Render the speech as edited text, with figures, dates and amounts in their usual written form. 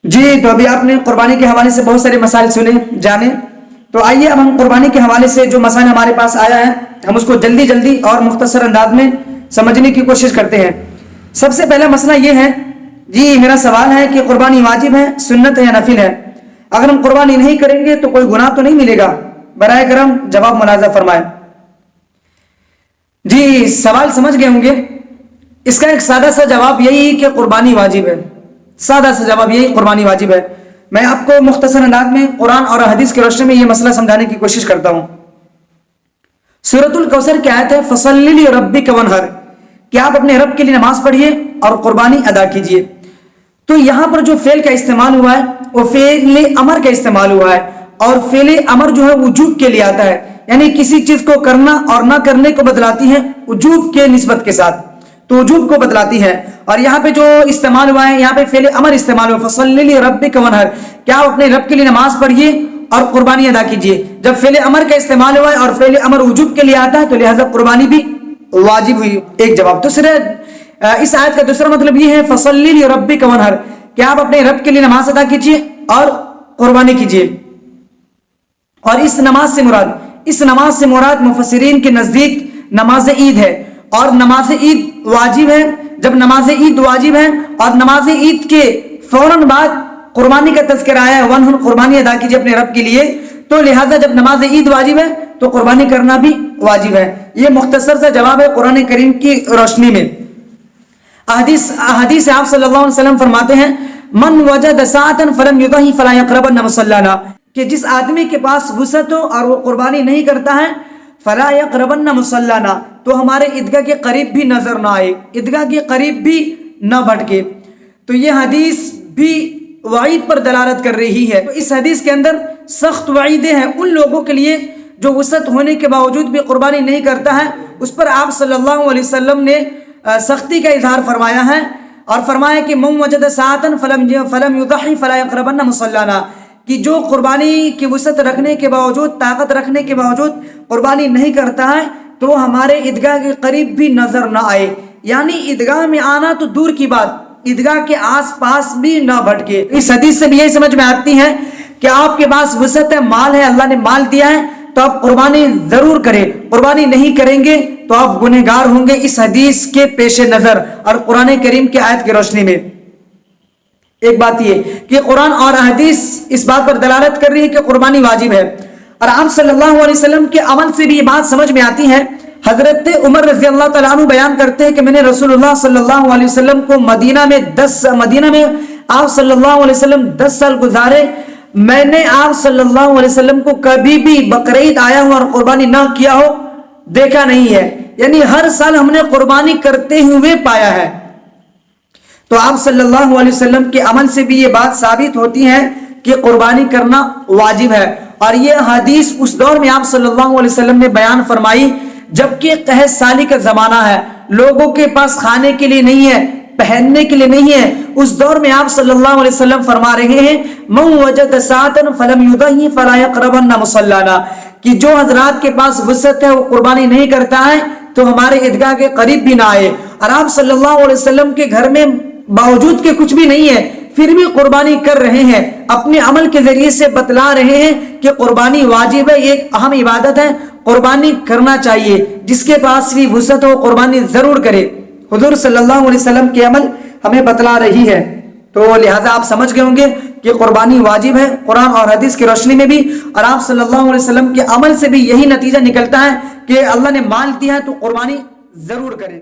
جی تو ابھی آپ نے قربانی کے حوالے سے بہت سارے مسائل سنے جانے، تو آئیے اب ہم قربانی کے حوالے سے جو مسائل ہمارے پاس آیا ہے ہم اس کو جلدی جلدی اور مختصر انداز میں سمجھنے کی کوشش کرتے ہیں۔ سب سے پہلا مسئلہ یہ ہے، جی میرا سوال ہے کہ قربانی واجب ہے، سنت ہے یا نفل ہے؟ اگر ہم قربانی نہیں کریں گے تو کوئی گناہ تو نہیں ملے گا؟ برائے کرم جواب ملاحظہ فرمائیں۔ جی سوال سمجھ گئے ہوں گے، اس کا ایک سادہ سا جواب یہی کہ قربانی واجب ہے، سادہ سا جواب یہی قربانی واجب ہے۔ میں آپ کو مختصر انداز میں قرآن اور حدیث کی روشنی میں یہ مسئلہ سمجھانے کی کوشش کرتا ہوں۔ سورۃ الکوثر کی آیت ہے فَصَلِّ لِرَبِّكَ وَانْحَرْ، کہ آپ اپنے رب کے لیے نماز پڑھیے اور قربانی ادا کیجیے۔ تو یہاں پر جو فعل کا استعمال ہوا ہے وہ فعل امر کا استعمال ہوا ہے، اور فعل امر جو ہے وجوب کے لیے آتا ہے، یعنی کسی چیز کو کرنا اور نہ کرنے کو بتلاتی ہے وجوب کے نسبت کے ساتھ، تو وجوب کو بتلاتی ہے۔ اور یہاں پہ جو استعمال ہوا ہے، یہاں پہ فعل امر استعمال ہوا فَصَلِّ لِرَبِّكَ وَانْحَرْ، کیا آپ اپنے رب کے لیے نماز پڑھیے اور قربانی ادا کیجیے۔ جب فعل امر کا استعمال ہوا ہے اور فعل امر وجوب کے لیے آتا ہے تو لہذا قربانی بھی واجب ہوئی، ایک جواب۔ دوسرے اس آیت کا دوسرا مطلب یہ ہے فَصَلِّ لِرَبِّكَ وَانْحَرْ، کہ آپ اپنے رب کے لیے نماز ادا کیجیے اور قربانی کیجیے۔ اور اس نماز سے مراد مفسرین کے نزدیک نماز عید ہے، اور نماز عید واجب ہے۔ جب نماز عید واجب ہے اور نماز عید کے فوراً بعد قربانی کا تذکرہ آیا ہے وَانْحَرْ، قربانی ادا کیجیے اپنے رب کے لیے، تو لہذا جب نماز عید واجب ہے تو قربانی کرنا بھی واجب ہے۔ یہ مختصر سا جواب ہے قرآن کریم کی روشنی میں۔ حدیث آپ صلی اللہ علیہ وسلم فرماتے ہیں من وجد ساعة فلم يضحي فلا يقربن مصلانا، کہ جس آدمی کے پاس وسعت ہو اور وہ قربانی نہیں کرتا ہے فلا يقربن مصلانا، تو ہمارے عیدگاہ کے قریب بھی نظر نہ آئے، عیدگاہ کے قریب بھی نہ بھٹکے۔ تو یہ حدیث بھی وعید پر دلالت کر رہی ہے۔ تو اس حدیث کے اندر سخت وعیدیں ہیں ان لوگوں کے لیے جو وسعت ہونے کے باوجود بھی قربانی نہیں کرتا ہے، اس پر آپ صلی اللہ علیہ وسلم نے سختی کا اظہار فرمایا ہے، اور فرمایا کہ من وجد ساعة فلم يضحي فلا يقربن مصلانا، کہ جو قربانی کی وسعت رکھنے کے باوجود، طاقت رکھنے کے باوجود قربانی نہیں کرتا ہے تو ہمارے عیدگاہ کے قریب بھی نظر نہ آئے، یعنی عیدگاہ میں آنا تو دور کی بات، عیدگاہ کے آس پاس بھی نہ بھٹکے۔ اس حدیث سے بھی یہی سمجھ میں آتی ہے کہ آپ کے پاس وسعت ہے، مال ہے، اللہ نے مال دیا ہے تو آپ قربانی ضرور کریں، قربانی نہیں کریں گے تو آپ گنہگار ہوں گے اس حدیث کے پیش نظر اور قرآن کریم کی آیت کی روشنی میں۔ ایک بات یہ کہ قرآن اور حدیث اس بات پر دلالت کر رہی ہے کہ قربانی واجب ہے، اور آپ صلی اللہ علیہ وسلم کے عمل سے بھی یہ بات سمجھ میں آتی ہے۔ حضرت عمر رضی اللہ تعالیٰ عنہ بیان کرتے ہیں کہ میں نے رسول اللہ صلی اللہ علیہ وسلم کو مدینہ میں آپ صلی اللہ علیہ وسلم 10 سال گزارے، میں نے آپ صلی اللہ علیہ وسلم کو کبھی بھی بقرعید آیا ہو اور قربانی نہ کیا ہو دیکھا نہیں ہے، یعنی ہر سال ہم نے قربانی کرتے ہوئے پایا ہے۔ تو آپ صلی اللہ علیہ وسلم کے عمل سے بھی یہ بات ثابت ہوتی ہے کہ قربانی کرنا واجب ہے، اور یہ حدیث اس دور میں آپ صلی اللہ علیہ وسلم نے بیان فرمائی جبکہ قحط سالی کا زمانہ ہے، لوگوں کے پاس کھانے کے لیے نہیں ہے، پہننے کے لیے نہیں ہے۔ اس دور میں آپ صلی اللہ علیہ وسلم فرما رہے ہیں من وجد ساعة فلم يضحي فلا يقربن مصلانا، کہ جو حضرات کے پاس وسعت ہے وہ قربانی نہیں کرتا ہے تو ہمارے عیدگاہ کے قریب بھی نہ آئے۔ اور آپ صلی اللہ علیہ وسلم کے گھر میں باوجود کے کچھ بھی نہیں ہے پھر بھی قربانی کر رہے ہیں، اپنے عمل کے ذریعے سے بتلا رہے ہیں کہ قربانی واجب ہے، ایک اہم عبادت ہے، قربانی کرنا چاہیے، جس کے پاس بھی وسعت ہو قربانی ضرور کرے۔ حضور صلی اللہ علیہ وسلم کے عمل ہمیں بتلا رہی ہے، تو لہٰذا آپ سمجھ گئے ہوں گے کہ قربانی واجب ہے قرآن اور حدیث کی روشنی میں بھی، اور آپ صلی اللہ علیہ وسلم کے عمل سے بھی یہی نتیجہ نکلتا ہے کہ اللہ نے مال دیا ہے تو قربانی ضرور کریں۔